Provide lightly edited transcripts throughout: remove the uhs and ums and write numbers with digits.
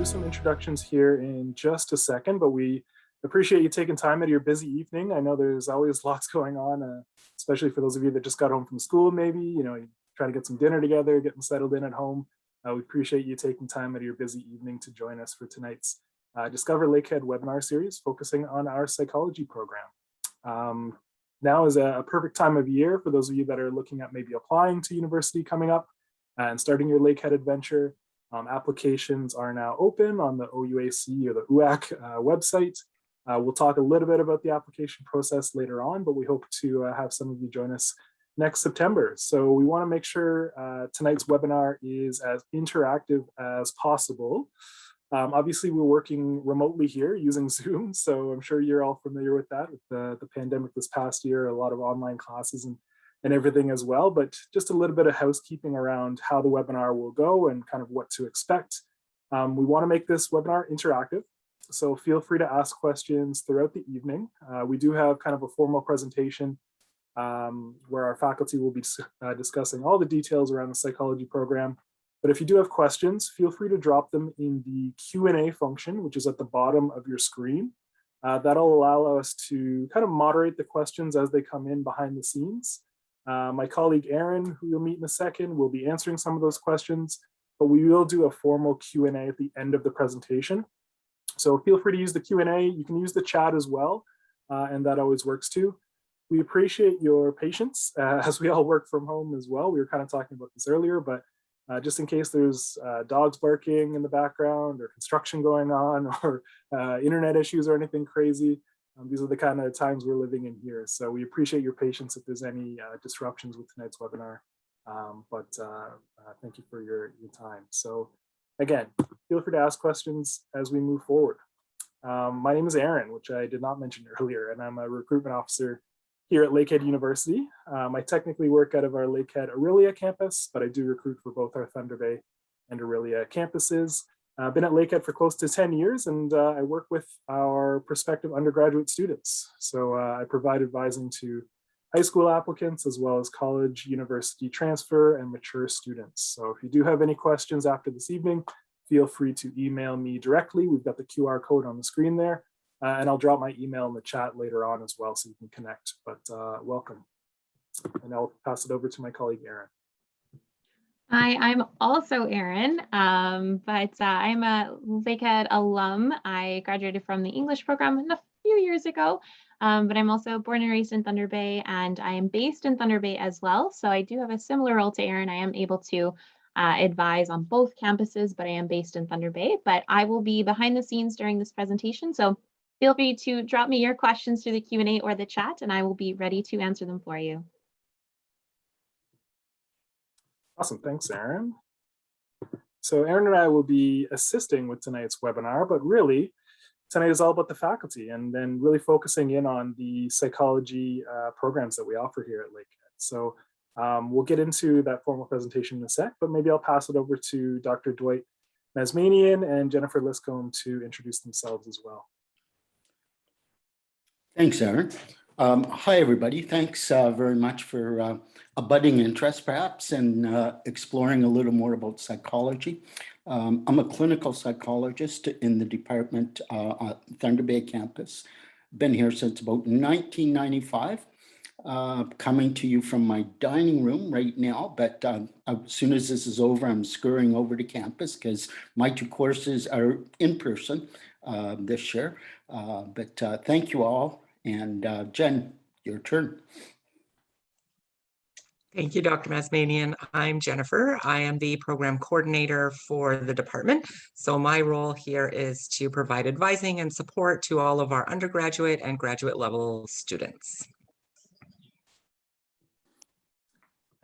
some introductions here in just a second, but we appreciate you taking time out of your busy evening. I know there's always lots going on, especially for those of you that just got home from school, maybe, you try to get some dinner together, getting settled in at home. We appreciate you taking time out of your busy evening to join us for tonight's Discover Lakehead webinar series, focusing on our psychology program. Now is a perfect time of year for those of you that are looking at maybe applying to university coming up and starting your Lakehead adventure. Applications are now open on the OUAC or the UAC website. We'll talk a little bit about the application process later on, but we hope to have some of you join us next September. So we want to make sure tonight's webinar is as interactive as possible. Obviously, we're working remotely here using Zoom, so I'm sure you're all familiar with that, with the pandemic this past year, a lot of online classes and everything as well, but just a little bit of housekeeping around how the webinar will go and kind of what to expect. We want to make this webinar interactive, so feel free to ask questions throughout the evening. We do have kind of a formal presentation where our faculty will be discussing all the details around the psychology program. But if you do have questions, feel free to drop them in the Q&A function, which is at the bottom of your screen. That'll allow us to kind of moderate the questions as they come in behind the scenes. My colleague Aaron, who you'll meet in a second, will be answering some of those questions, but we will do a formal Q&A at the end of the presentation. So feel free to use the Q&A. You can use the chat as well, and that always works too. We appreciate your patience as we all work from home as well. We were kind of talking about this earlier, but just in case there's dogs barking in the background or construction going on or internet issues or anything crazy, these are the kind of times we're living in here. So we appreciate your patience if there's any disruptions with tonight's webinar, but thank you for your time. So again, feel free to ask questions as we move forward. My name is Aaron, which I did not mention earlier, and I'm a recruitment officer here at Lakehead University. I technically work out of our Lakehead Aurelia campus, but I do recruit for both our Thunder Bay and Aurelia campuses. I've been at Lakehead for close to 10 years, and I work with our prospective undergraduate students. So I provide advising to high school applicants as well as college, university transfer, and mature students. So if you do have any questions after this evening, feel free to email me directly. We've got the QR code on the screen there. And I'll drop my email in the chat later on as well so you can connect, but welcome. And I'll pass it over to my colleague, Erin. Hi, I'm also Erin, but I'm a Lakehead alum. I graduated from the English program a few years ago, but I'm also born and raised in Thunder Bay, and I am based in Thunder Bay as well. So I do have a similar role to Erin. I am able to advise on both campuses, but I am based in Thunder Bay. But I will be behind the scenes during this presentation. So feel free to drop me your questions through the Q&A or the chat, and I will be ready to answer them for you. Awesome, thanks, Erin. So Erin and I will be assisting with tonight's webinar, but really tonight is all about the faculty and then really focusing in on the psychology programs that we offer here at Lakehead. So we'll get into that formal presentation in a sec, but maybe I'll pass it over to Dr. Dwight Mazmanian and Jennifer Liscombe to introduce themselves as well. Thanks, Aaron. Hi, everybody. Thanks very much for a budding interest, perhaps, in exploring a little more about psychology. I'm a clinical psychologist in the department at Thunder Bay campus. Been here since about 1995. Coming to you from my dining room right now, but as soon as this is over, I'm scurrying over to campus because my two courses are in person this year. But thank you all. And Jen, your turn. Thank you, Dr. Mazmanian. I'm Jennifer. I am the program coordinator for the department. So my role here is to provide advising and support to all of our undergraduate and graduate level students.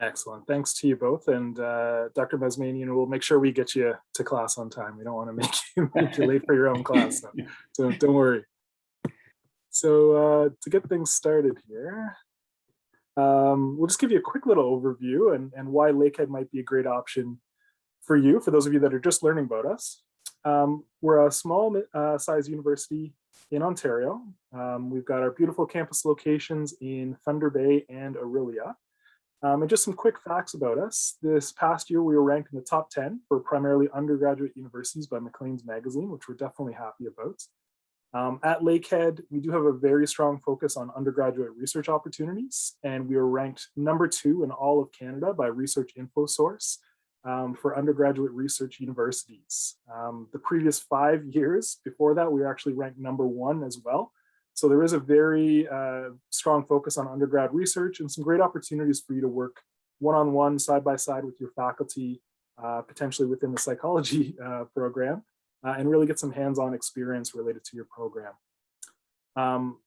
Excellent. Thanks to you both. And Dr. Mazmanian, we'll make sure we get you to class on time. We don't want to make you late for your own class. So don't worry. So to get things started here, we'll just give you a quick little overview and why Lakehead might be a great option for you, for those of you that are just learning about us. We're a small size university in Ontario. We've got our beautiful campus locations in Thunder Bay and Aurelia. And just some quick facts about us. This past year, we were ranked in the top 10 for primarily undergraduate universities by Maclean's magazine, which we're definitely happy about. At Lakehead, we do have a very strong focus on undergraduate research opportunities, and we were ranked #2 in all of Canada by Research InfoSource for undergraduate research universities. The previous 5 years before that, we were actually ranked #1 as well. So there is a very strong focus on undergrad research and some great opportunities for you to work one-on-one, side-by-side with your faculty, potentially within the psychology program, and really get some hands-on experience related to your program.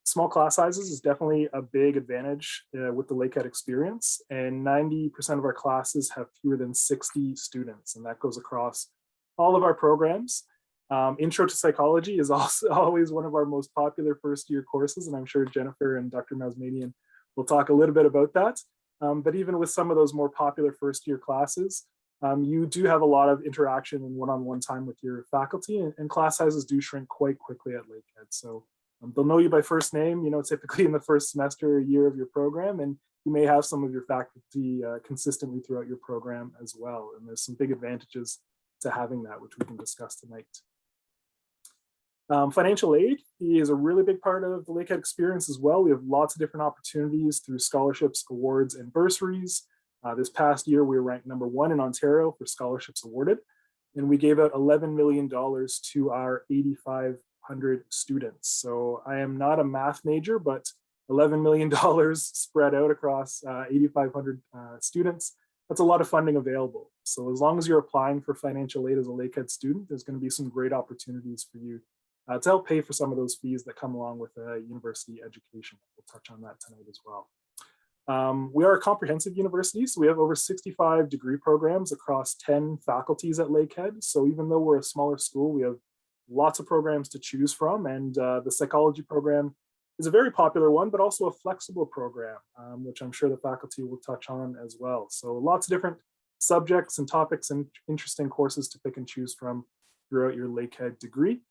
Small class sizes is definitely a big advantage with the Lakehead experience, and 90% of our classes have fewer than 60 students, and that goes across all of our programs. Intro to Psychology is also always one of our most popular first-year courses, and I'm sure Jennifer and Dr. Masmanian will talk a little bit about that. But even with some of those more popular first-year classes, you do have a lot of interaction and one-on-one time with your faculty, and class sizes do shrink quite quickly at Lakehead. So they'll know you by first name, typically in the first semester or year of your program, and you may have some of your faculty consistently throughout your program as well. And there's some big advantages to having that, which we can discuss tonight. Financial aid is a really big part of the Lakehead experience as well. We have lots of different opportunities through scholarships, awards, and bursaries. This past year, we were ranked #1 in Ontario for scholarships awarded, and we gave out $11 million to our 8,500 students. So I am not a math major, but $11 million spread out across 8,500 students, that's a lot of funding available. So as long as you're applying for financial aid as a Lakehead student, there's going to be some great opportunities for you to help pay for some of those fees that come along with a university education. We'll touch on that tonight as well. We are a comprehensive university, so we have over 65 degree programs across 10 faculties at Lakehead. So even though we're a smaller school, we have lots of programs to choose from, and the psychology program is a very popular one, but also a flexible program, which I'm sure the faculty will touch on as well. So lots of different subjects and topics and interesting courses to pick and choose from throughout your Lakehead degree.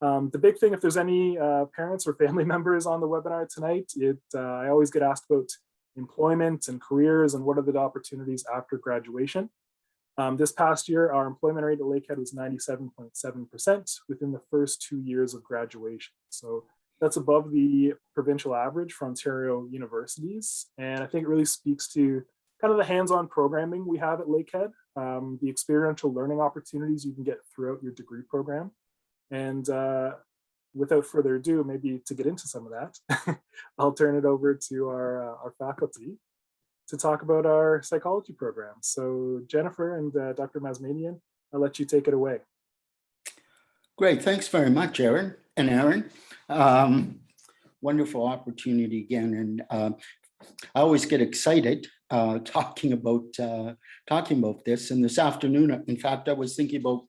The big thing, if there's any parents or family members on the webinar tonight, I always get asked about employment and careers and what are the opportunities after graduation. This past year, our employment rate at Lakehead was 97.7% within the first 2 years of graduation. So that's above the provincial average for Ontario universities. And I think it really speaks to kind of the hands-on programming we have at Lakehead, the experiential learning opportunities you can get throughout your degree program. And without further ado, maybe to get into some of that, I'll turn it over to our faculty to talk about our psychology program. So Jennifer and Dr. Masmanian, I'll let you take it away. Great, thanks very much, Aaron and Aaron. Wonderful opportunity again, and I always get excited talking about this. And this afternoon, in fact, I was thinking about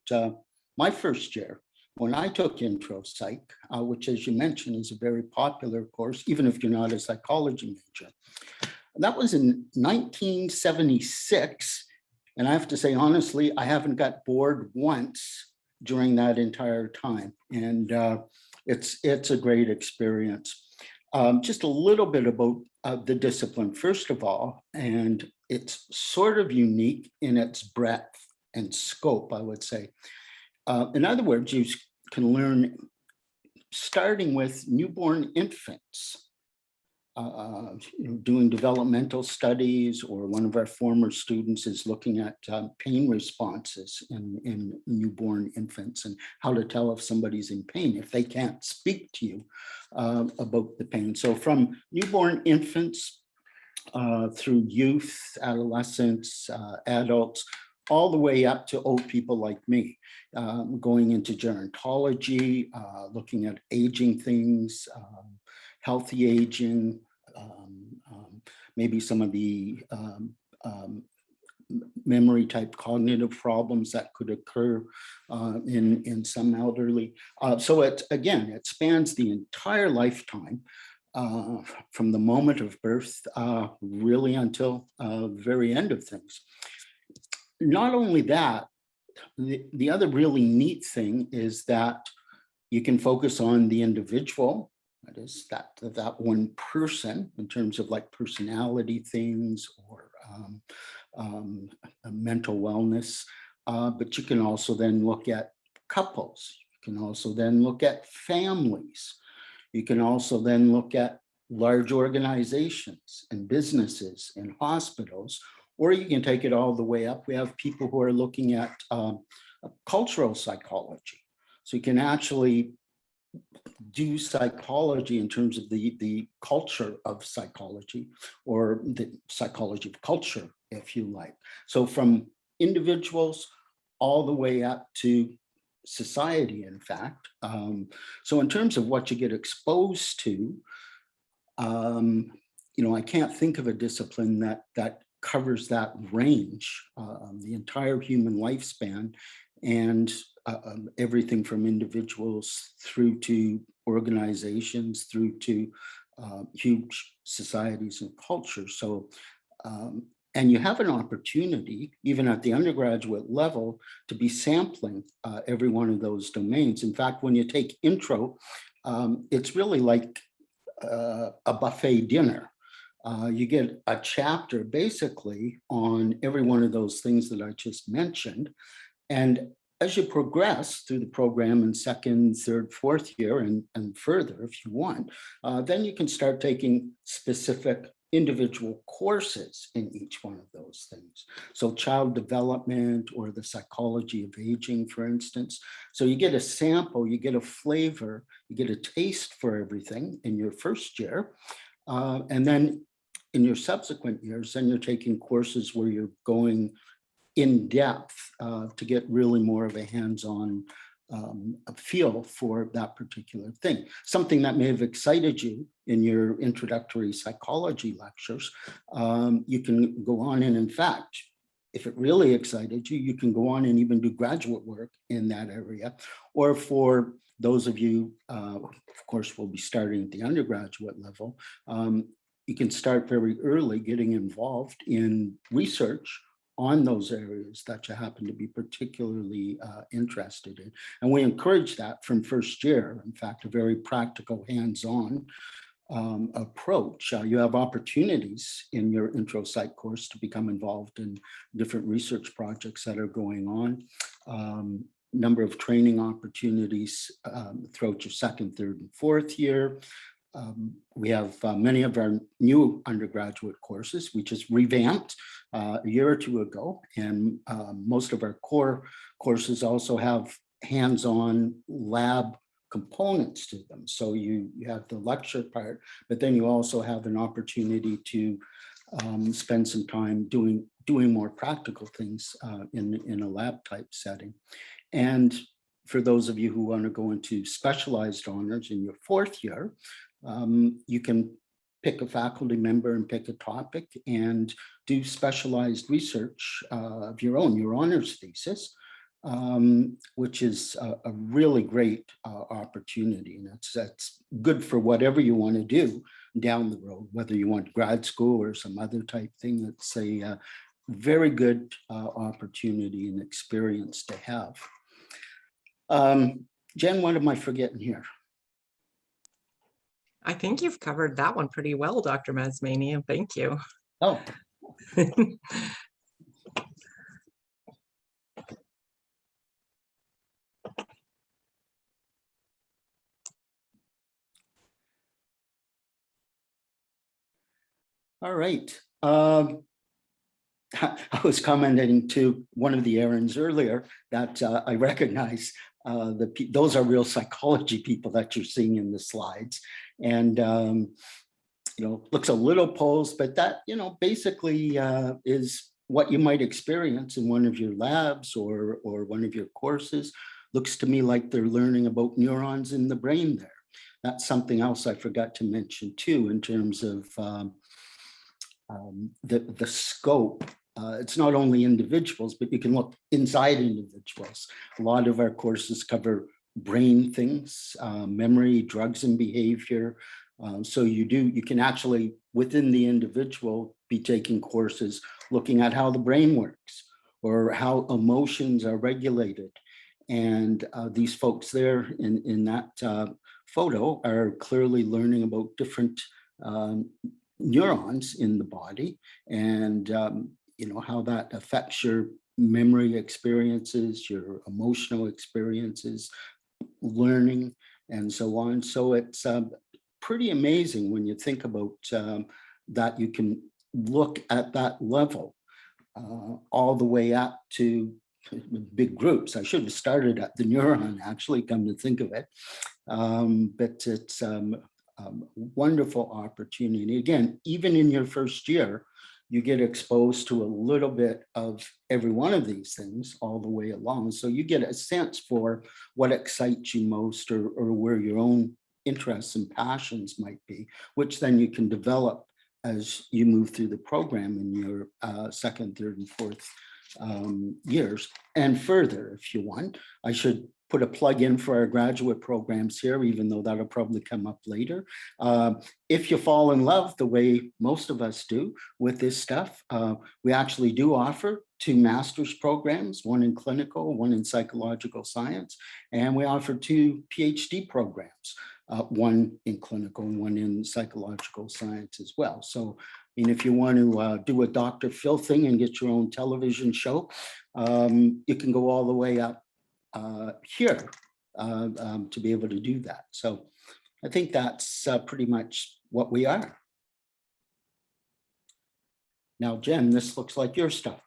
my first year when I took Intro Psych, which, as you mentioned, is a very popular course, even if you're not a psychology major. That was in 1976, and I have to say, honestly, I haven't got bored once during that entire time, and it's a great experience. Just a little bit about the discipline, first of all, and it's sort of unique in its breadth and scope, I would say. In other words, you can learn starting with newborn infants, doing developmental studies, or one of our former students is looking at pain responses in newborn infants and how to tell if somebody's in pain if they can't speak to you about the pain. So from newborn infants through youth, adolescents, adults, all the way up to old people like me, going into gerontology, looking at aging things, healthy aging, maybe some of the memory type cognitive problems that could occur in some elderly. So it spans the entire lifetime, from the moment of birth really until the very end of things. Not only that, the other really neat thing is that you can focus on the individual, that is that one person, in terms of like personality things or mental wellness. But you can also then look at couples. You can also then look at families. You can also then look at large organizations and businesses and hospitals, or you can take it all the way up. We have people who are looking at cultural psychology. So you can actually do psychology in terms of the culture of psychology, or the psychology of culture, if you like. So from individuals all the way up to society, in fact. So in terms of what you get exposed to, I can't think of a discipline that covers that range, the entire human lifespan, and everything from individuals through to organizations, through to huge societies and cultures. So, and you have an opportunity, even at the undergraduate level, to be sampling every one of those domains. In fact, when you take intro, it's really like a buffet dinner. You get a chapter basically on every one of those things that I just mentioned. And as you progress through the program in second, third, fourth year, and further if you want, then you can start taking specific individual courses in each one of those things. So child development, or the psychology of aging, for instance. So you get a sample, you get a flavor, you get a taste for everything in your first year. And then in your subsequent years, then you're taking courses where you're going in depth to get really more of a hands-on feel for that particular thing. Something that may have excited you in your introductory psychology lectures, you can go on, and in fact, if it really excited you, you can go on and even do graduate work in that area. Or for those of you, of course, will be starting at the undergraduate level, you can start very early getting involved in research on those areas that you happen to be particularly interested in. And we encourage that from first year. In fact, a very practical, hands-on approach. You have opportunities in your intro psych course to become involved in different research projects that are going on. Number of training opportunities throughout your second, third, and fourth year. We have many of our new undergraduate courses. We just revamped a year or two ago, and most of our core courses also have hands-on lab components to them. So you have the lecture part, but then you also have an opportunity to spend some time doing more practical things in a lab type setting. And for those of you who want to go into specialized honors in your fourth year, you can pick a faculty member and pick a topic and do specialized research of your own, your honors thesis, which is a really great opportunity. And that's good for whatever you want to do down the road, whether you want grad school or some other type thing. It's a very good opportunity and experience to have. Jen, what am I forgetting here? I think you've covered that one pretty well, Dr. Mazmanian. Thank you. Oh. All right. I was commenting to one of the errands earlier that I recognize those are real psychology people that you're seeing in the slides. And, looks a little posed, but that, basically is what you might experience in one of your labs or one of your courses. Looks to me like they're learning about neurons in the brain there. That's something else I forgot to mention too, in terms of the scope. It's not only individuals, but you can look inside individuals. A lot of our courses cover brain things, memory, drugs and behavior. So you can actually, within the individual, be taking courses looking at how the brain works or how emotions are regulated. And these folks there in that photo are clearly learning about different neurons in the body, and you know, how that affects your memory experiences, your emotional experiences, learning, and so on. So it's pretty amazing when you think about that you can look at that level all the way up to big groups. I should have started at the neuron, actually, come to think of it. But it's wonderful opportunity. Again, even in your first year, you get exposed to a little bit of every one of these things all the way along. So you get a sense for what excites you most, or where your own interests and passions might be, which then you can develop as you move through the program in your second, third, and fourth years and further, if you want. I should put a plug in for our graduate programs here, even though that'll probably come up later. If you fall in love the way most of us do with this stuff, we actually do offer 2 master's programs, one in clinical, one in psychological science, and we offer 2 PhD programs, one in clinical and one in psychological science as well. So, I mean, if you want to do a Dr. Phil thing and get your own television show, you can go all the way up here to be able to do that. So I think that's pretty much what we are. Now, Jen, this looks like your stuff.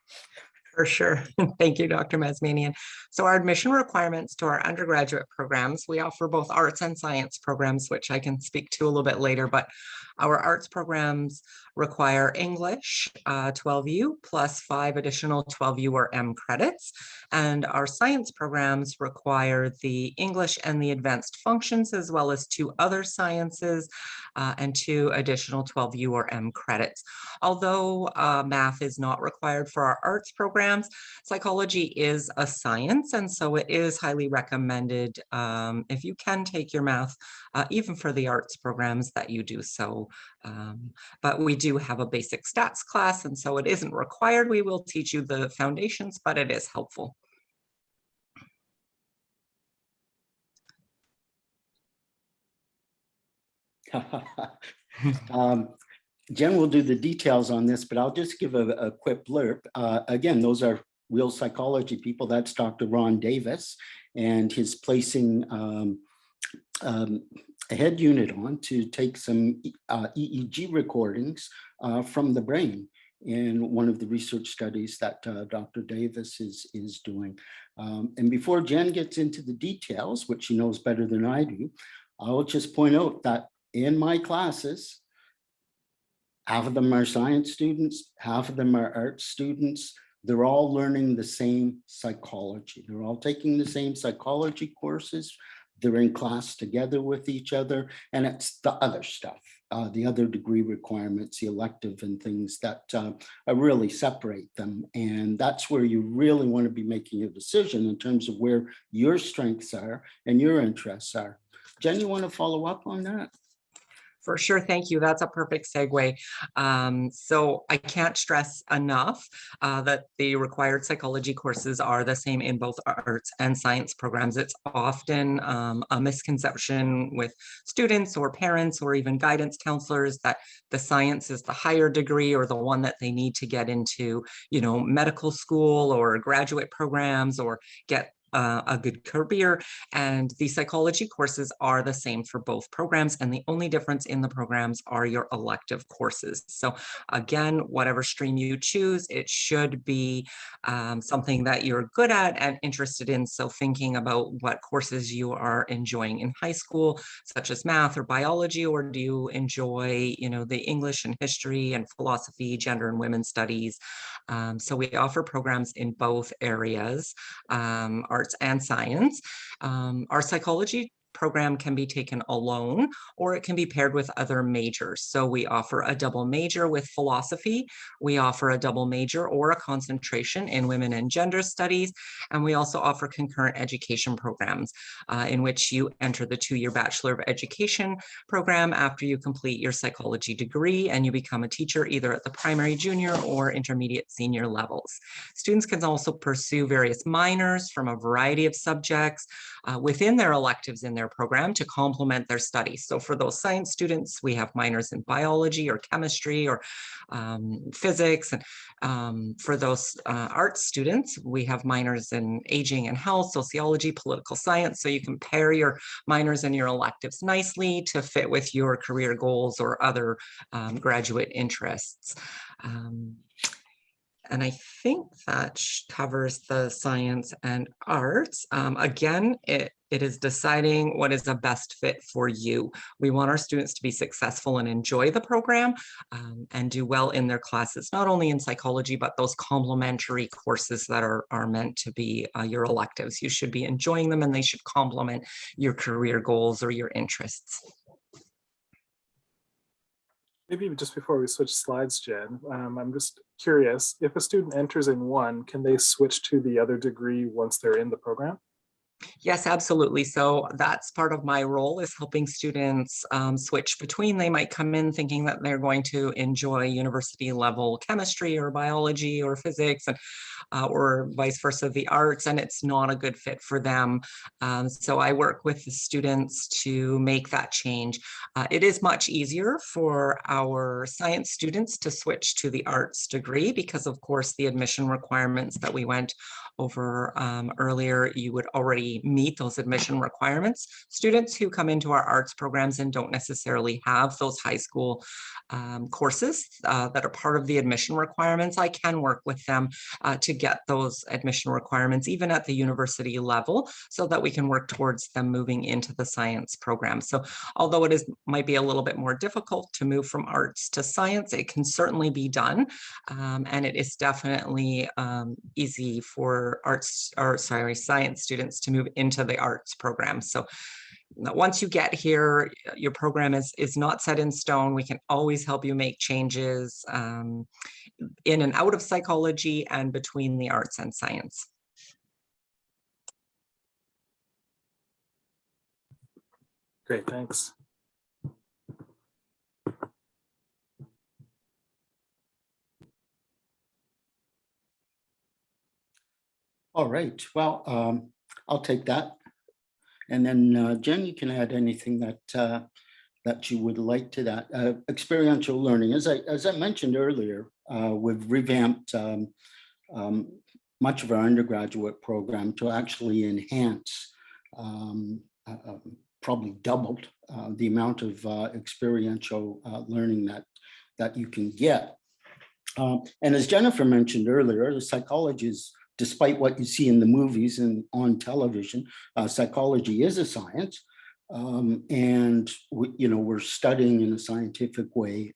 For sure. Thank you, Dr. Mazmanian. So our admission requirements to our undergraduate programs, we offer both arts and science programs, which I can speak to a little bit later, but our arts programs require English 12U plus 5 additional 12U or M credits. And our science programs require the English and the advanced functions, as well as 2 other sciences and 2 additional 12U or M credits. Although math is not required for our arts programs, psychology is a science, and so it is highly recommended if you can take your math, even for the arts programs, that you do so. But we do have a basic stats class, and so it isn't required. We will teach you the foundations, but it is helpful. Jen will do the details on this, but I'll just give a quick blurb. Again, those are real psychology people. That's Dr. Ron Davis, and he's placing a head unit on to take some EEG recordings from the brain in one of the research studies that Dr. Davis is doing. And before Jen gets into the details, which she knows better than I do, I'll just point out that in my classes, half of them are science students, half of them are art students. They're all learning the same psychology. They're all taking the same psychology courses. They're in class together with each other, and it's the other stuff, the other degree requirements, the elective and things that really separate them. And that's where you really want to be making a decision in terms of where your strengths are and your interests are. Jen, you want to follow up on that? For sure. Thank you. That's a perfect segue. So I can't stress enough that the required psychology courses are the same in both arts and science programs. It's often a misconception with students or parents or even guidance counselors that the science is the higher degree or the one that they need to get into, you know, medical school or graduate programs or get a good career. And the psychology courses are the same for both programs, and the only difference in the programs are your elective courses. So again, whatever stream you choose, it should be something that you're good at and interested in. So thinking about what courses you are enjoying in high school, such as math or biology, or do you enjoy, you know, the English and history and philosophy, gender and women's studies. So we offer programs in both areas, arts and science. Our psychology program can be taken alone, or it can be paired with other majors. So we offer a double major with philosophy. We offer a double major or a concentration in women and gender studies. And we also offer concurrent education programs in which you enter the 2-year Bachelor of Education program after you complete your psychology degree, and you become a teacher either at the primary, junior, or intermediate senior levels. Students can also pursue various minors from a variety of subjects. within their electives in their program to complement their studies. So for those science students, we have minors in biology or chemistry or physics. And for those arts students, we have minors in aging and health, sociology, political science. So you can pair your minors and your electives nicely to fit with your career goals or other graduate interests. And I think that covers the science and arts. Again, it is deciding what is the best fit for you. We want our students to be successful and enjoy the program and do well in their classes, not only in psychology, but those complementary courses that are meant to be your electives. You should be enjoying them and they should complement your career goals or your interests. Maybe just before we switch slides, Jen, I'm just curious, if a student enters in one, can they switch to the other degree once they're in the program? Yes, absolutely. So that's part of my role, is helping students switch between. They might come in thinking that they're going to enjoy university level chemistry or biology or physics, and or vice versa, the arts, and it's not a good fit for them. So I work with the students to make that change. It is much easier for our science students to switch to the arts degree because, of course, the admission requirements that we went over earlier, you would already meet those admission requirements. Students who come into our arts programs and don't necessarily have those high school courses that are part of the admission requirements, I can work with them to get those admission requirements even at the university level, so that we can work towards them moving into the science program. So although it might be a little bit more difficult to move from arts to science, it can certainly be done. And it is definitely easy for science students to move into the arts program. So once you get here, your program is not set in stone. We can always help you make changes in and out of psychology and between the arts and science. Great, thanks. All right, well, I'll take that. And then Jen, you can add anything that you would like to that. Experiential learning, as I mentioned earlier, we've revamped much of our undergraduate program to actually enhance, probably doubled the amount of experiential learning that you can get. And as Jennifer mentioned earlier, the psychology is, despite what you see in the movies and on television, psychology is a science. And we're studying in a scientific way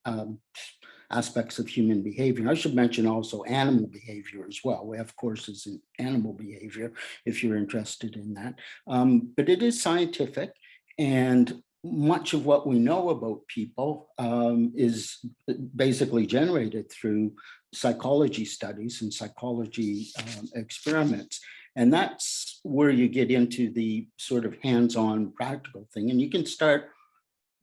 aspects of human behavior. I should mention also animal behavior as well. We have courses in animal behavior if you're interested in that. But it is scientific, and much of what we know about people is basically generated through psychology studies and psychology experiments. And that's where you get into the sort of hands-on practical thing. And you can start,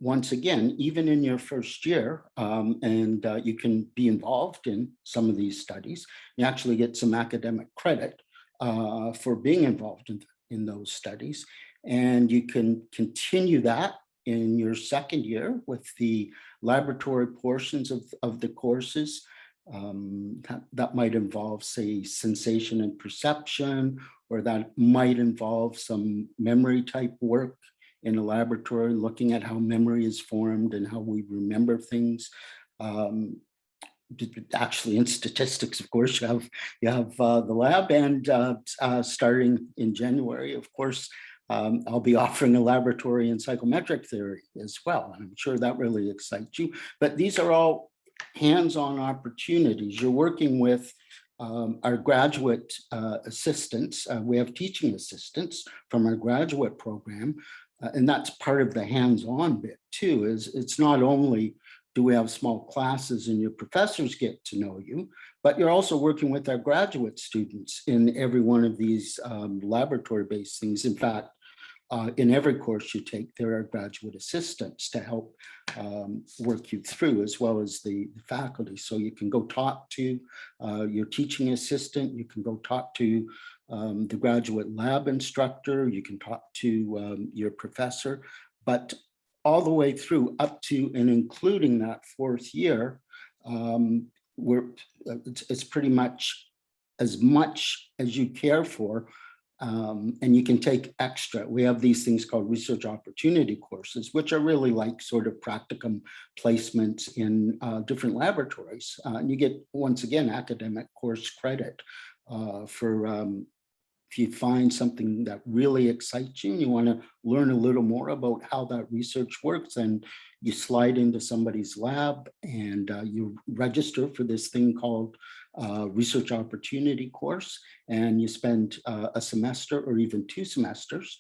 once again, even in your first year, and you can be involved in some of these studies. You actually get some academic credit for being involved in those studies. And you can continue that in your second year with the laboratory portions of the courses. That might involve, say, sensation and perception, or that might involve some memory type work in a laboratory, looking at how memory is formed and how we remember things. Actually, in statistics, of course, you have the lab, and starting in January, of course, I'll be offering a laboratory in psychometric theory as well. And I'm sure that really excites you. But these are all hands-on opportunities. You're working with our graduate assistants. We have teaching assistants from our graduate program. And that's part of the hands-on bit too, is it's not only do we have small classes and your professors get to know you, but you're also working with our graduate students in every one of these laboratory-based things. In fact, in every course you take, there are graduate assistants to help work you through, as well as the faculty. So you can go talk to your teaching assistant, you can go talk to the graduate lab instructor, you can talk to your professor, but all the way through up to and including that 4th year, it's pretty much as you care for, and you can take extra. We have these things called research opportunity courses, which are really like sort of practicum placements in different laboratories. And you get, once again, academic course credit for if you find something that really excites you and you want to learn a little more about how that research works, and you slide into somebody's lab and you register for this thing called research opportunity course, and you spend a semester or even 2 semesters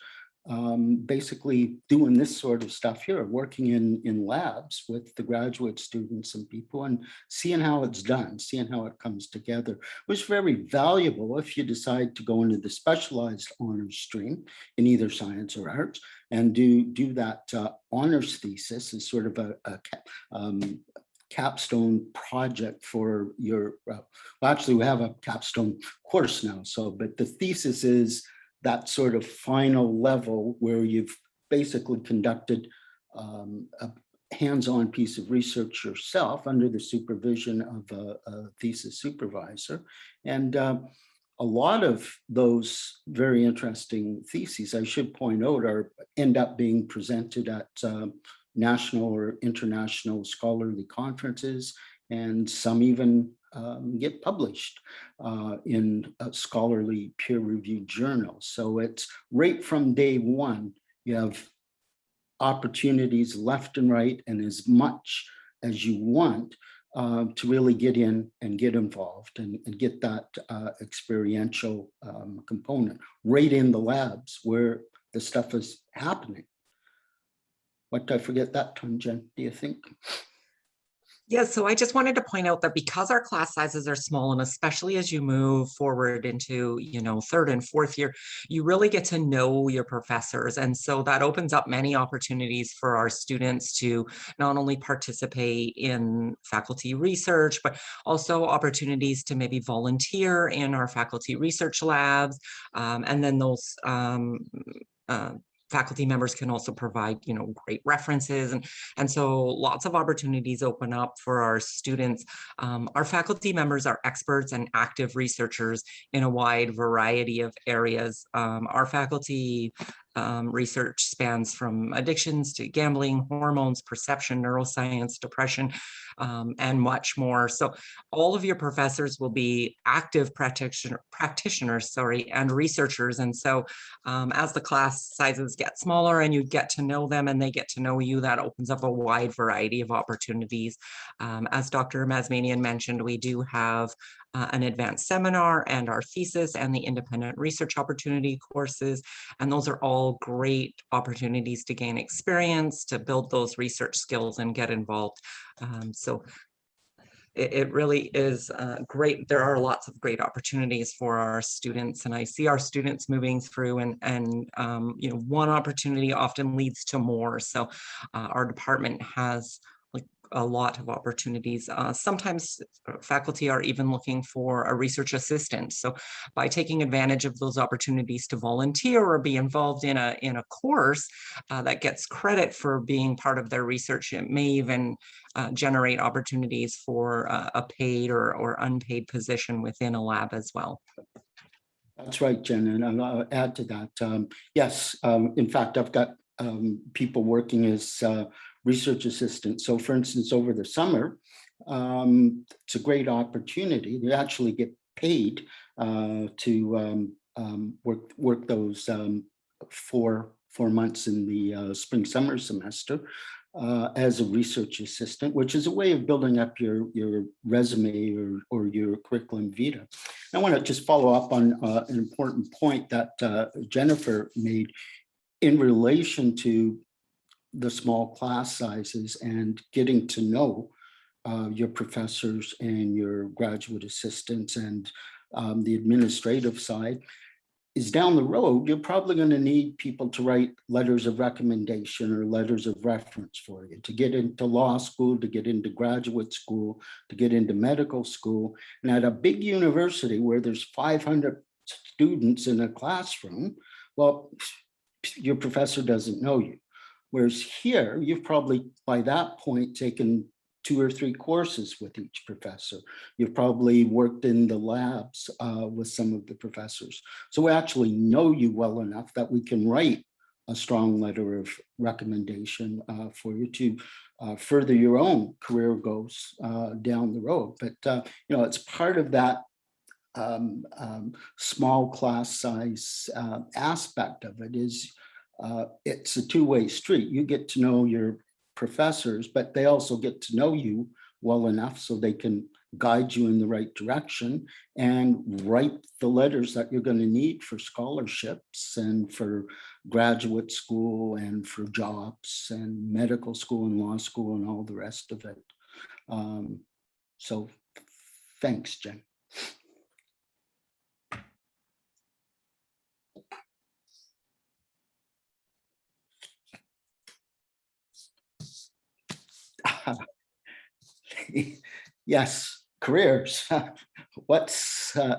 basically doing this sort of stuff here, working in labs with the graduate students and people and seeing how it's done, seeing how it comes together, was very valuable if you decide to go into the specialized honors stream in either science or arts and do that honors thesis as sort of a capstone project for your, well, actually we have a capstone course now, so, but the thesis is that sort of final level where you've basically conducted a hands-on piece of research yourself under the supervision of a thesis supervisor. And a lot of those very interesting theses, I should point out, end up being presented at national or international scholarly conferences, and some even get published in scholarly peer-reviewed journals. So it's right from day one, you have opportunities left and right and as much as you want to really get in and get involved and get that experiential component right in the labs where the stuff is happening. What did I forget that time, Jen, do you think? Yeah, so I just wanted to point out that because our class sizes are small, and especially as you move forward into, 3rd and 4th year, you really get to know your professors. And so that opens up many opportunities for our students to not only participate in faculty research, but also opportunities to maybe volunteer in our faculty research labs. And then those faculty members can also provide, great references. And so lots of opportunities open up for our students. Our faculty members are experts and active researchers in a wide variety of areas. Our faculty research spans from addictions to gambling, hormones, perception, neuroscience, depression, and much more. So all of your professors will be active practitioners, and researchers. And so as the class sizes get smaller and you get to know them and they get to know you, that opens up a wide variety of opportunities. As Dr. Mazmanian mentioned, we do have an advanced seminar and our thesis and the independent research opportunity courses. And those are all great opportunities to gain experience, to build those research skills and get involved. So it really is great. There are lots of great opportunities for our students, and I see our students moving through, and one opportunity often leads to more. So our department has a lot of opportunities. Sometimes faculty are even looking for a research assistant. So by taking advantage of those opportunities to volunteer or be involved in a course that gets credit for being part of their research, it may even generate opportunities for a paid or unpaid position within a lab as well. That's right, Jen, and I'll add to that. Yes, in fact, I've got people working as research assistants. So for instance, over the summer, it's a great opportunity. They actually get paid to work those 4 months in the spring summer semester as a research assistant, which is a way of building up your resume or your curriculum vitae. I want to just follow up on an important point that Jennifer made in relation to the small class sizes and getting to know your professors and your graduate assistants and the administrative side. is down the road, you're probably going to need people to write letters of recommendation or letters of reference for you to get into law school, to get into graduate school, to get into medical school. And at a big university where there's 500 students in a classroom, well, your professor doesn't know you. Whereas here, you've probably by that point taken 2 or 3 courses with each professor. You've probably worked in the labs with some of the professors. So we actually know you well enough that we can write a strong letter of recommendation for you to further your own career goals down the road. But, you know, it's part of that small class size aspect of it is it's a two-way street. You get to know your professors, but they also get to know you well enough so they can guide you in the right direction and write the letters that you're going to need for scholarships and for graduate school and for jobs and medical school and law school and all the rest of it. So thanks, Jen. Yes, careers.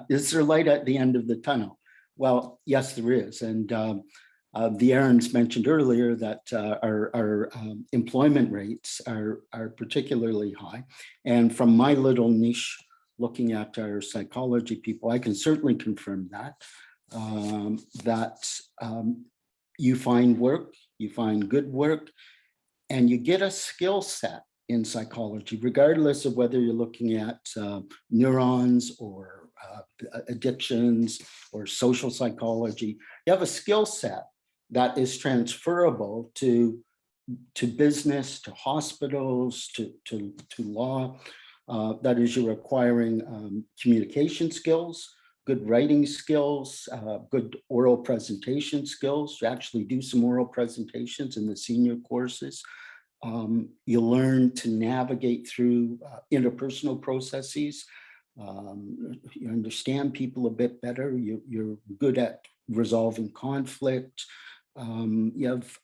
Is there light at the end of the tunnel? Well, yes, there is. And the Aaron's mentioned earlier that our employment rates are particularly high. And from my little niche, looking at our psychology people, I can certainly confirm that, you find work, you find good work, and you get a skill set in psychology, regardless of whether you're looking at neurons or addictions or social psychology. You have a skill set that is transferable to business, to hospitals, to law. That is, you're acquiring communication skills, good writing skills, good oral presentation skills. You actually do some oral presentations in the senior courses. You learn to navigate through interpersonal processes. You understand people a bit better. You're good at resolving conflict. You have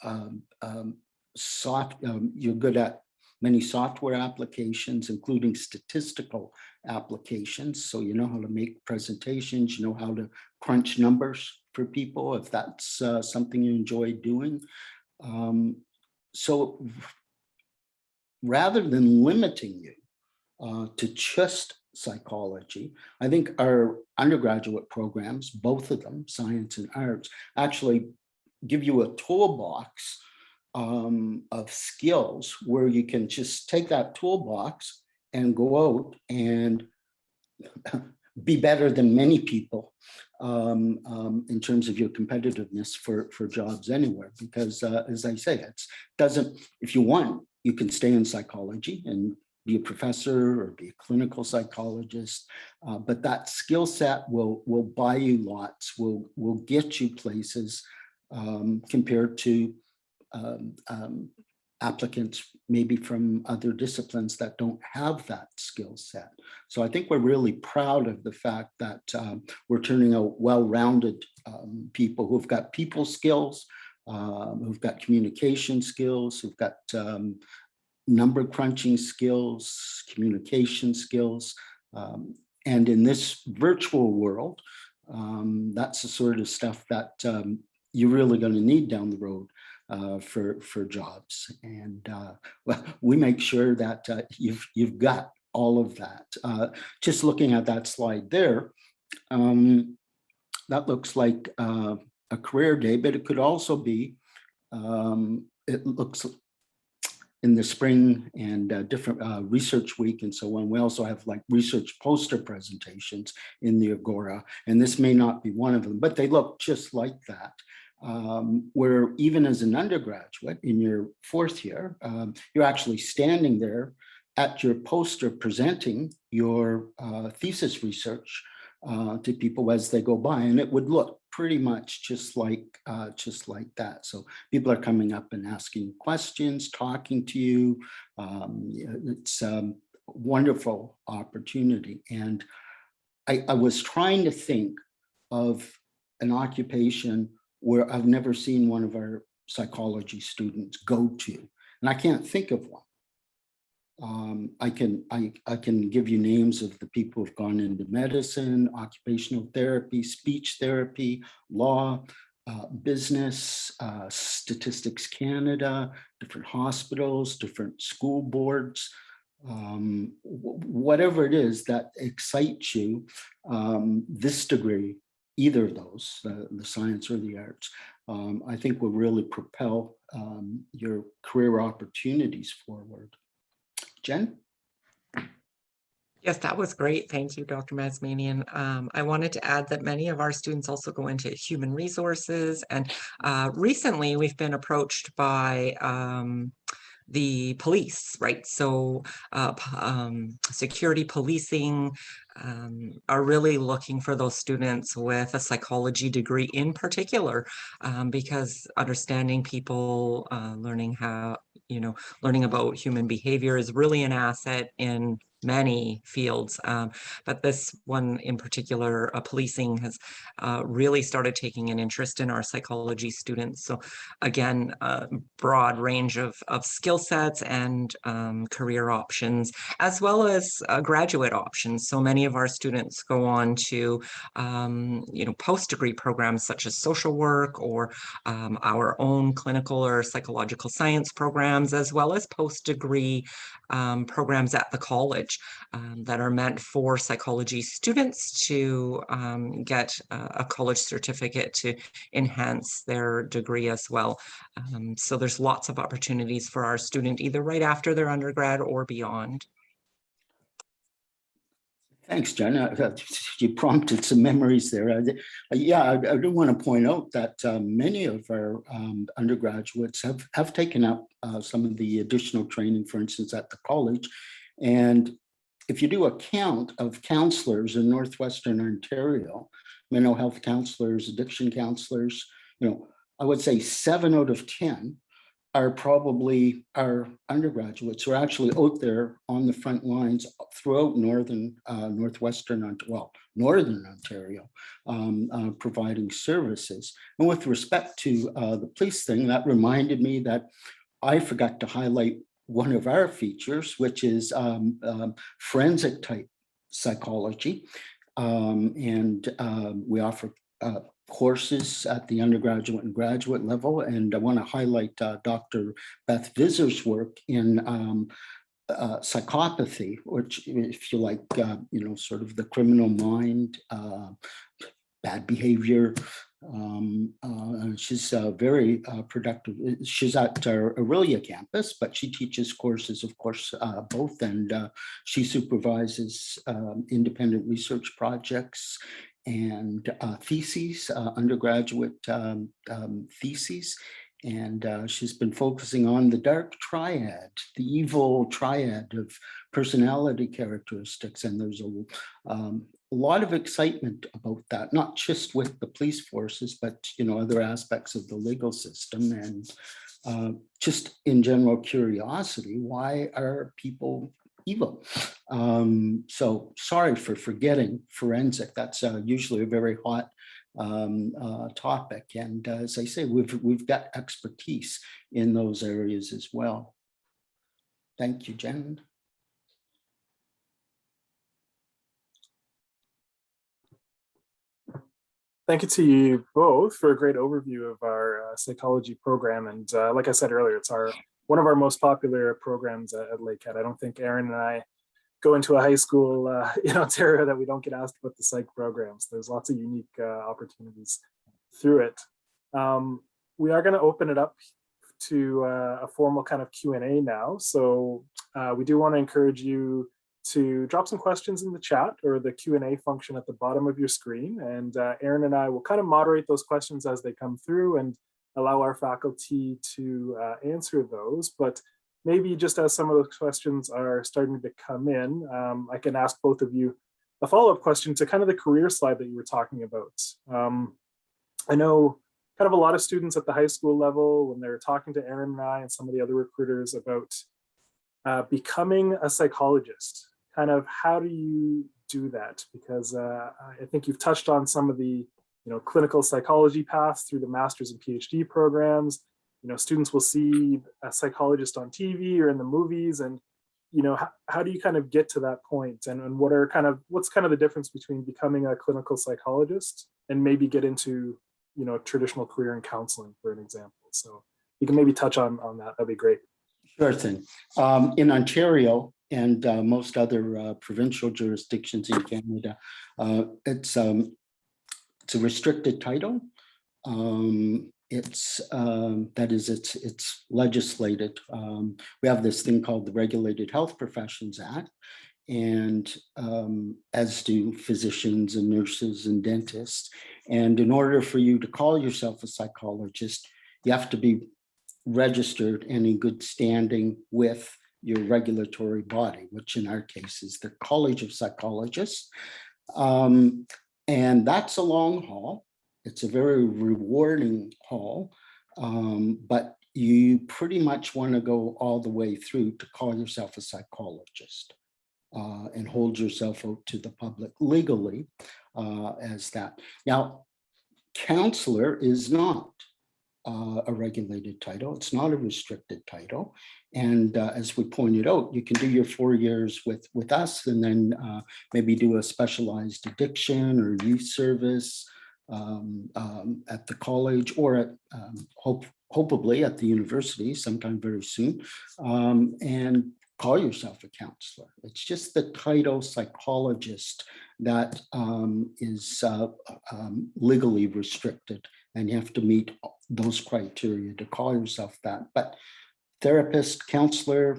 you're good at many software applications, including statistical applications. So you know how to make presentations, you know how to crunch numbers for people if that's something you enjoy doing. So rather than limiting you to just psychology, I think our undergraduate programs, both of them, science and arts, actually give you a toolbox of skills where you can just take that toolbox and go out and be better than many people in terms of your competitiveness for jobs anywhere. Because as I say, if you want, you can stay in psychology and be a professor or be a clinical psychologist, but that skill set will buy you lots, will get you places compared to applicants maybe from other disciplines that don't have that skill set. So I think we're really proud of the fact that we're turning out well-rounded people who've got people skills, who've got communication skills, who've got number crunching skills, communication skills. And in this virtual world, that's the sort of stuff that you're really going to need down the road for jobs. And well, we make sure that you've got all of that. Just looking at that slide there, that looks like a career day, but it could also be, it looks in the spring and different research week and so on. We also have like research poster presentations in the Agora, and this may not be one of them, but they look just like that. Where even as an undergraduate in your 4th year, you're actually standing there at your poster presenting your thesis research to people as they go by, and it would look pretty much just like that. So people are coming up and asking questions, talking to you. It's a wonderful opportunity. And I was trying to think of an occupation where I've never seen one of our psychology students go to, and I can't think of one. I can give you names of the people who've gone into medicine, occupational therapy, speech therapy, law, business, Statistics Canada, different hospitals, different school boards, whatever it is that excites you, this degree, either of those, the science or the arts, I think will really propel your career opportunities forward. Jen? Yes, that was great. Thank you, Dr. Mazmanian. I wanted to add that many of our students also go into human resources, and recently we've been approached by the police, right? So security policing are really looking for those students with a psychology degree in particular, because understanding people, learning about human behavior is really an asset in many fields, but this one in particular, policing, has really started taking an interest in our psychology students. So again, a broad range of skill sets and career options, as well as graduate options. So many of our students go on to post-degree programs such as social work, or our own clinical or psychological science programs, as well as post-degree programs at the college that are meant for psychology students to get a college certificate to enhance their degree as well. So there's lots of opportunities for our student, either right after their undergrad or beyond. Thanks, Jen. You prompted some memories there. Yeah, I do want to point out that many of our undergraduates have taken up some of the additional training, for instance, at the college. And if you do a count of counselors in Northwestern Ontario, mental health counselors, addiction counselors, I would say 7 out of 10 are probably our undergraduates who are actually out there on the front lines throughout Northern Ontario, providing services. And with respect to the police thing, that reminded me that I forgot to highlight one of our features, which is forensic type psychology. And we offer courses at the undergraduate and graduate level. And I want to highlight Dr. Beth Visor's work in psychopathy, which, if you like, sort of the criminal mind, bad behavior. She's very productive. She's at our Aurelia campus, but she teaches courses, of course, both, and she supervises independent research projects and theses, undergraduate theses. And she's been focusing on the dark triad, the evil triad of personality characteristics. And there's a lot of excitement about that, not just with the police forces, but other aspects of the legal system, and just in general curiosity, why are people evil? So sorry for forgetting forensic. That's usually a very hot topic, and as I say, we've got expertise in those areas as well. Thank you, Jen. Thank you to you both for a great overview of our psychology program. And like I said earlier, it's one of our most popular programs at Lakehead. I don't think Aaron and I go into a high school in Ontario that we don't get asked about the psych programs. There's lots of unique opportunities through it. We are going to open it up to a formal kind of Q&A now. So we do want to encourage you to drop some questions in the chat or the Q&A function at the bottom of your screen. And Aaron and I will kind of moderate those questions as they come through and allow our faculty to answer those. But maybe just as some of those questions are starting to come in, I can ask both of you a follow-up question to kind of the career slide that you were talking about. I know kind of a lot of students at the high school level, when they're talking to Aaron and I and some of the other recruiters about becoming a psychologist, kind of how do you do that? Because I think you've touched on some of the clinical psychology paths through the master's and PhD programs. Students will see a psychologist on TV or in the movies, and how do you kind of get to that point, and what's kind of the difference between becoming a clinical psychologist and maybe get into a traditional career in counseling, for an example? So you can maybe touch on that. That'd be great. Sure thing. In Ontario and most other provincial jurisdictions in Canada, it's a restricted title. It's legislated. We have this thing called the Regulated Health Professions Act, and as do physicians and nurses and dentists. And in order for you to call yourself a psychologist, you have to be registered and in good standing with your regulatory body, which in our case is the College of Psychologists. And that's a long haul. It's a very rewarding haul, but you pretty much want to go all the way through to call yourself a psychologist and hold yourself out to the public legally as that. Now, counselor is not a regulated title. It's not a restricted title. And as we pointed out, you can do your 4 years with us and then maybe do a specialized addiction or youth service at the college, or at hopefully at the university sometime very soon, and call yourself a counselor. It's just the title psychologist that is legally restricted, and you have to meet those criteria to call yourself that. But therapist, counselor,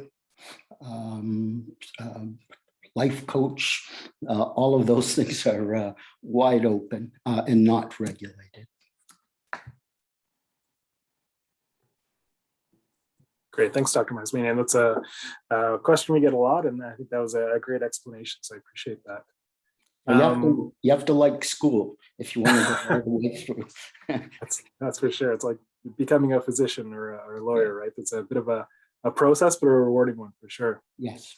life coach, all of those things are wide open and not regulated. Great, thanks, Dr. Masmanian. That's a question we get a lot, and I think that was a great explanation, so I appreciate that. You have to like school if you want to go all the way through. That's for sure. It's like becoming a physician or a lawyer, right? It's a bit of a process, but a rewarding one for sure. Yes.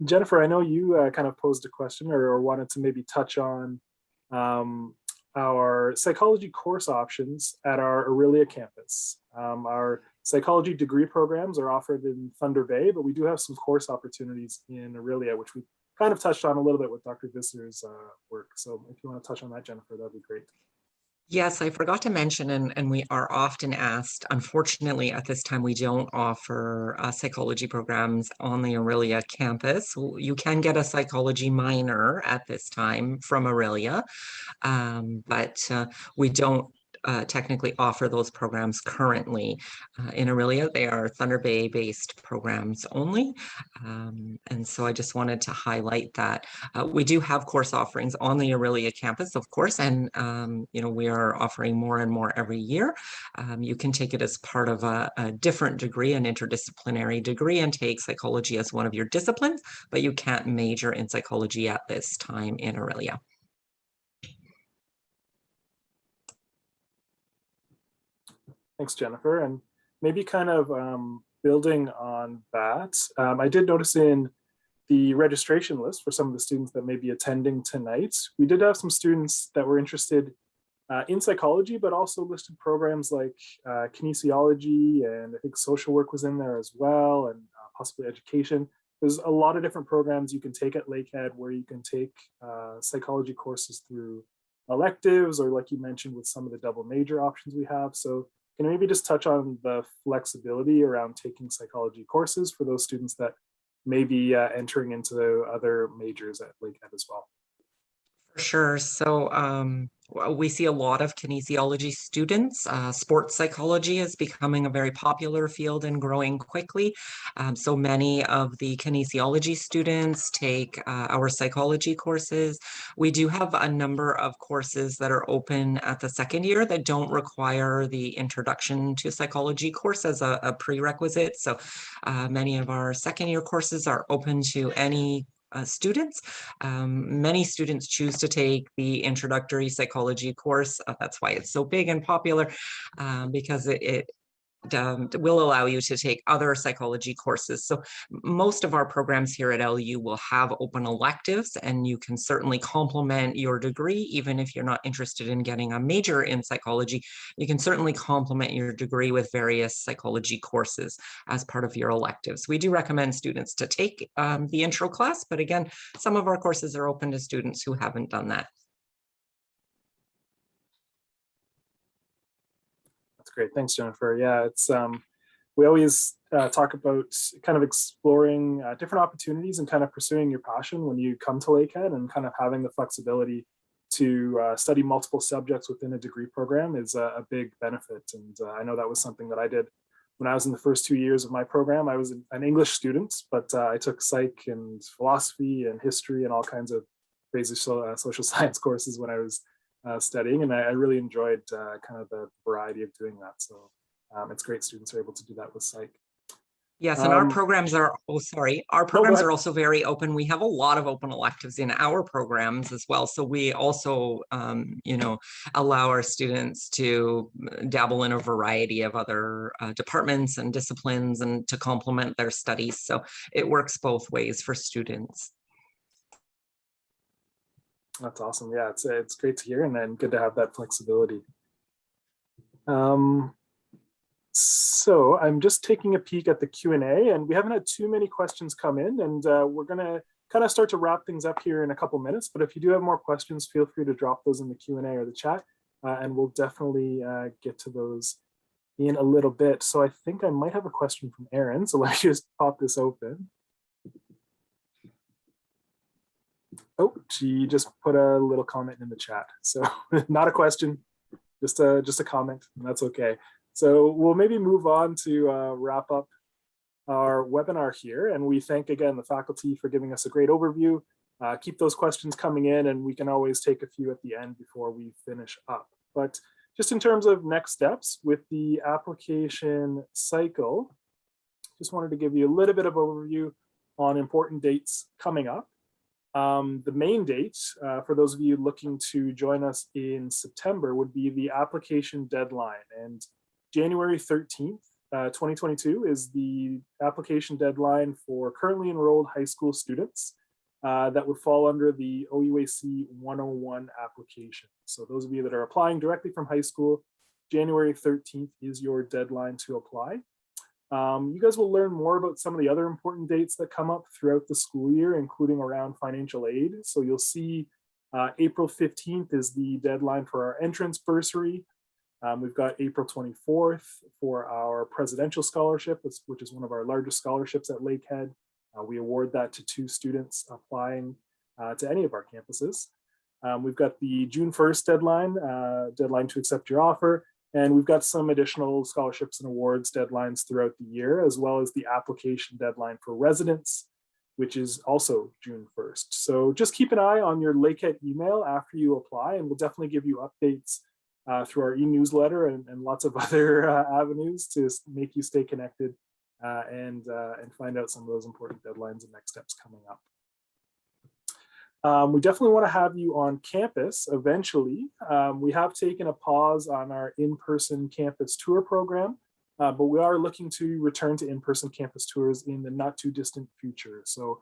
Jennifer, I know you kind of posed a question or wanted to maybe touch on our psychology course options at our Aurelia campus. Our psychology degree programs are offered in Thunder Bay, but we do have some course opportunities in Aurelia, which we kind of touched on a little bit with Dr. Visser's work. So if you want to touch on that, Jennifer, that'd be great. Yes, I forgot to mention, and we are often asked, unfortunately, at this time, we don't offer psychology programs on the Aurelia campus. You can get a psychology minor at this time from Aurelia, but we don't technically offer those programs currently in Aurelia. They are Thunder Bay based programs only. And so I just wanted to highlight that. We do have course offerings on the Aurelia campus, of course, and we are offering more and more every year. You can take it as part of a different degree, an interdisciplinary degree, and take psychology as one of your disciplines, but you can't major in psychology at this time in Aurelia. Thanks, Jennifer. And maybe kind of building on that, I did notice in the registration list for some of the students that may be attending tonight, we did have some students that were interested in psychology, but also listed programs like kinesiology, and I think social work was in there as well, and possibly education. There's a lot of different programs you can take at Lakehead where you can take psychology courses through electives, or like you mentioned with some of the double major options we have. So can you maybe just touch on the flexibility around taking psychology courses for those students that may be entering into other majors at Lakehead as well? For sure. So we see a lot of kinesiology students. Sports psychology is becoming a very popular field and growing quickly. So many of the kinesiology students take our psychology courses. We do have a number of courses that are open at the second year that don't require the introduction to psychology course as a prerequisite. So many of our second year courses are open to any students. Many students choose to take the introductory psychology course. That's why it's so big and popular, because it will allow you to take other psychology courses. So most of our programs here at LU will have open electives, and you can certainly complement your degree. Even if you're not interested in getting a major in psychology, you can certainly complement your degree with various psychology courses as part of your electives. We do recommend students to take the intro class, but again, some of our courses are open to students who haven't done that. That's great. Thanks, Jennifer. Yeah, it's we always talk about kind of exploring different opportunities and kind of pursuing your passion when you come to Lakehead, and kind of having the flexibility to study multiple subjects within a degree program is a big benefit. And I know that was something that I did when I was in the first 2 years of my program. I was an English student, but I took psych and philosophy and history and all kinds of crazy social science courses when I was studying, and I really enjoyed kind of the variety of doing that. So it's great students are able to do that with psych. Yes, and our programs are, our programs are also very open. We have a lot of open electives in our programs as well. So we also, you know, allow our students to dabble in a variety of other departments and disciplines, and to complement their studies. So it works both ways for students. That's awesome. Yeah, it's great to hear, and then good to have that flexibility. So I'm just taking a peek at the Q&A, and we haven't had too many questions come in, and we're gonna kind of start to wrap things up here in a couple minutes. But if you do have more questions, feel free to drop those in the Q&A or the chat, and we'll definitely get to those in a little bit. So I think I might have a question from Erin, so let me just pop this open. Oh, she just put a little comment in the chat. So not a question, just a comment, and that's okay. So we'll maybe move on to wrap up our webinar here. And we thank again the faculty for giving us a great overview. Keep those questions coming in, and we can always take a few at the end before we finish up. But just in terms of next steps with the application cycle, just wanted to give you a little bit of overview on important dates coming up. The main date for those of you looking to join us in September would be the application deadline, and January 13th, 2022 is the application deadline for currently enrolled high school students that would fall under the OUAC 101 application. So those of you that are applying directly from high school, January 13th is your deadline to apply. You guys will learn more about some of the other important dates that come up throughout the school year, including around financial aid. So you'll see April 15th is the deadline for our entrance bursary. We've got April 24th for our presidential scholarship, which is one of our largest scholarships at Lakehead. We award that to 2 students applying to any of our campuses. We've got the June 1st deadline to accept your offer. And we've got some additional scholarships and awards deadlines throughout the year, as well as the application deadline for residents, which is also June 1st. So just keep an eye on your Lakehead email after you apply, and we'll definitely give you updates through our e-newsletter and lots of other avenues to make you stay connected and find out some of those important deadlines and next steps coming up. We definitely want to have you on campus eventually. We have taken a pause on our in-person campus tour program, but we are looking to return to in-person campus tours in the not too distant future. So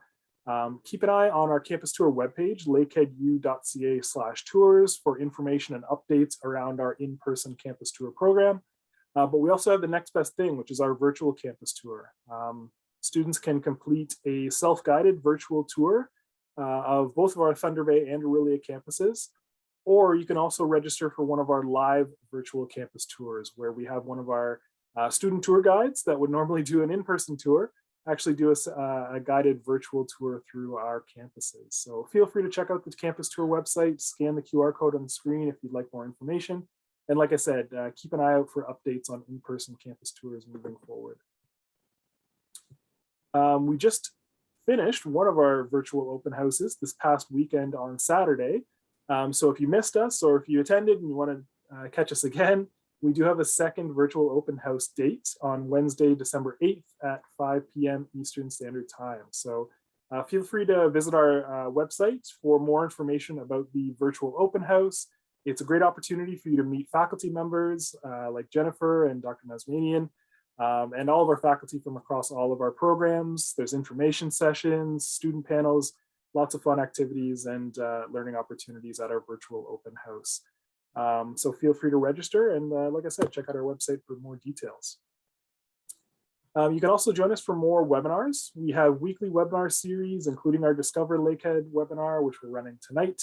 keep an eye on our campus tour webpage, lakeheadu.ca/tours, for information and updates around our in-person campus tour program. But we also have the next best thing, which is our virtual campus tour. Students can complete a self-guided virtual tour of both of our Thunder Bay and Aurelia campuses, or you can also register for one of our live virtual campus tours, where we have one of our student tour guides that would normally do an in-person tour actually do a guided virtual tour through our campuses. So feel free to check out the campus tour website, scan the QR code on the screen if you'd like more information. And like I said, keep an eye out for updates on in-person campus tours moving forward. We just finished one of our virtual open houses this past weekend on Saturday. So if you missed us, or if you attended and you want to catch us again, we do have a second virtual open house date on Wednesday, December 8th at 5 p.m. Eastern Standard Time. So feel free to visit our website for more information about the virtual open house. It's a great opportunity for you to meet faculty members like Jennifer and Dr. Nazmanian, and all of our faculty from across all of our programs. There's information sessions, student panels, lots of fun activities and learning opportunities at our virtual open house. So feel free to register and like I said, check out our website for more details. You can also join us for more webinars. We have weekly webinar series, including our Discover Lakehead webinar, which we're running tonight.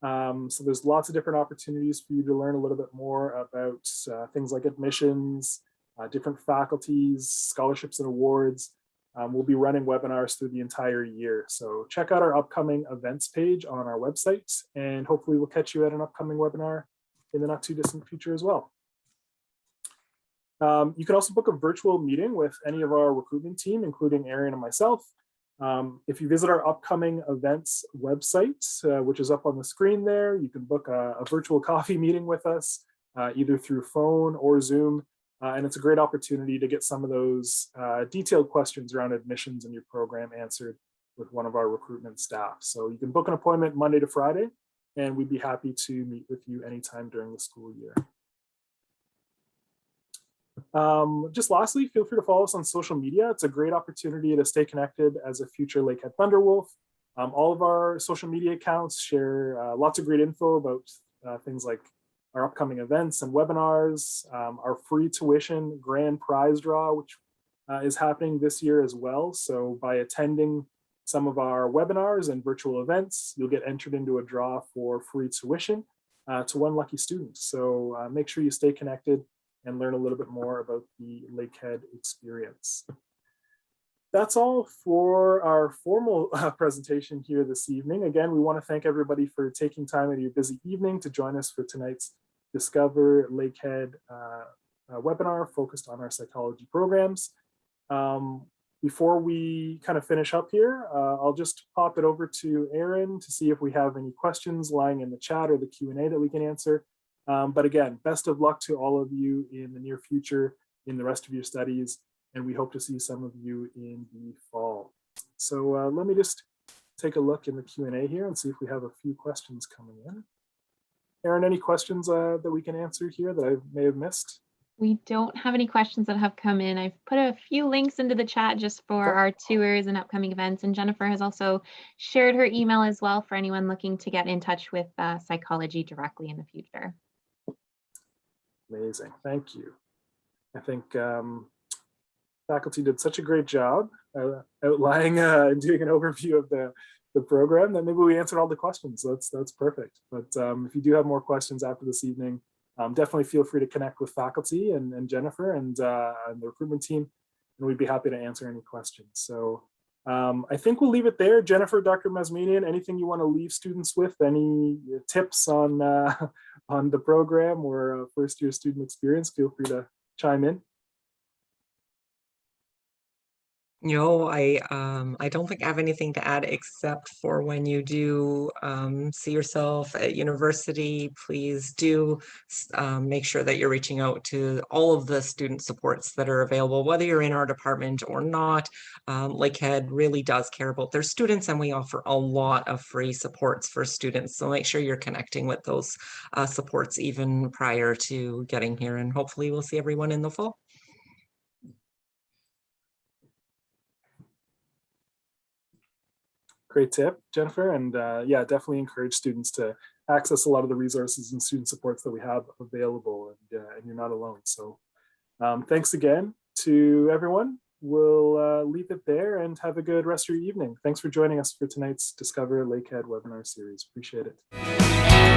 So there's lots of different opportunities for you to learn a little bit more about things like admissions, different faculties, scholarships and awards. We'll be running webinars through the entire year. So check out our upcoming events page on our website, and hopefully we'll catch you at an upcoming webinar in the not too distant future as well. You can also book a virtual meeting with any of our recruitment team, including Aaron and myself. If you visit our upcoming events website, which is up on the screen there, you can book a virtual coffee meeting with us, either through phone or Zoom. And it's a great opportunity to get some of those detailed questions around admissions in your program answered with one of our recruitment staff. So you can book an appointment Monday to Friday, and we'd be happy to meet with you anytime during the school year. Just lastly, feel free to follow us on social media. It's a great opportunity to stay connected as a future Lakehead Thunderwolf. All of our social media accounts share lots of great info about things like our upcoming events and webinars, our free tuition grand prize draw, which is happening this year as well. So by attending some of our webinars and virtual events, you'll get entered into a draw for free tuition to one lucky student. So make sure you stay connected and learn a little bit more about the Lakehead experience. That's all for our formal presentation here this evening. Again, we want to thank everybody for taking time out of your busy evening to join us for tonight's Discover Lakehead webinar focused on our psychology programs. Before we kind of finish up here, I'll just pop it over to Aaron to see if we have any questions lying in the chat or the Q&A that we can answer. But again, best of luck to all of you in the near future in the rest of your studies, and we hope to see some of you in the fall. So let me just take a look in the Q&A here and see if we have a few questions coming in. Aaron, any questions that we can answer here that I may have missed? We don't have any questions that have come in. I've put a few links into the chat just for our tours and upcoming events. And Jennifer has also shared her email as well for anyone looking to get in touch with psychology directly in the future. Amazing, thank you. I think faculty did such a great job outlining and doing an overview of the program that maybe we answered all the questions. That's perfect. But if you do have more questions after this evening, definitely feel free to connect with faculty and Jennifer and the recruitment team, and we'd be happy to answer any questions. So I think we'll leave it there. Jennifer, Dr. Mazmanian, anything you want to leave students with? Any tips on the program or first year student experience? Feel free to chime in. No, I don't think I have anything to add except for when you do see yourself at university, please do make sure that you're reaching out to all of the student supports that are available, whether you're in our department or not. Lakehead really does care about their students, and we offer a lot of free supports for students. So make sure you're connecting with those supports even prior to getting here, and hopefully we'll see everyone in the fall. Great tip, Jennifer. And yeah, definitely encourage students to access a lot of the resources and student supports that we have available, and you're not alone. So thanks again to everyone. We'll leave it there and have a good rest of your evening. Thanks for joining us for tonight's Discover Lakehead webinar series. Appreciate it.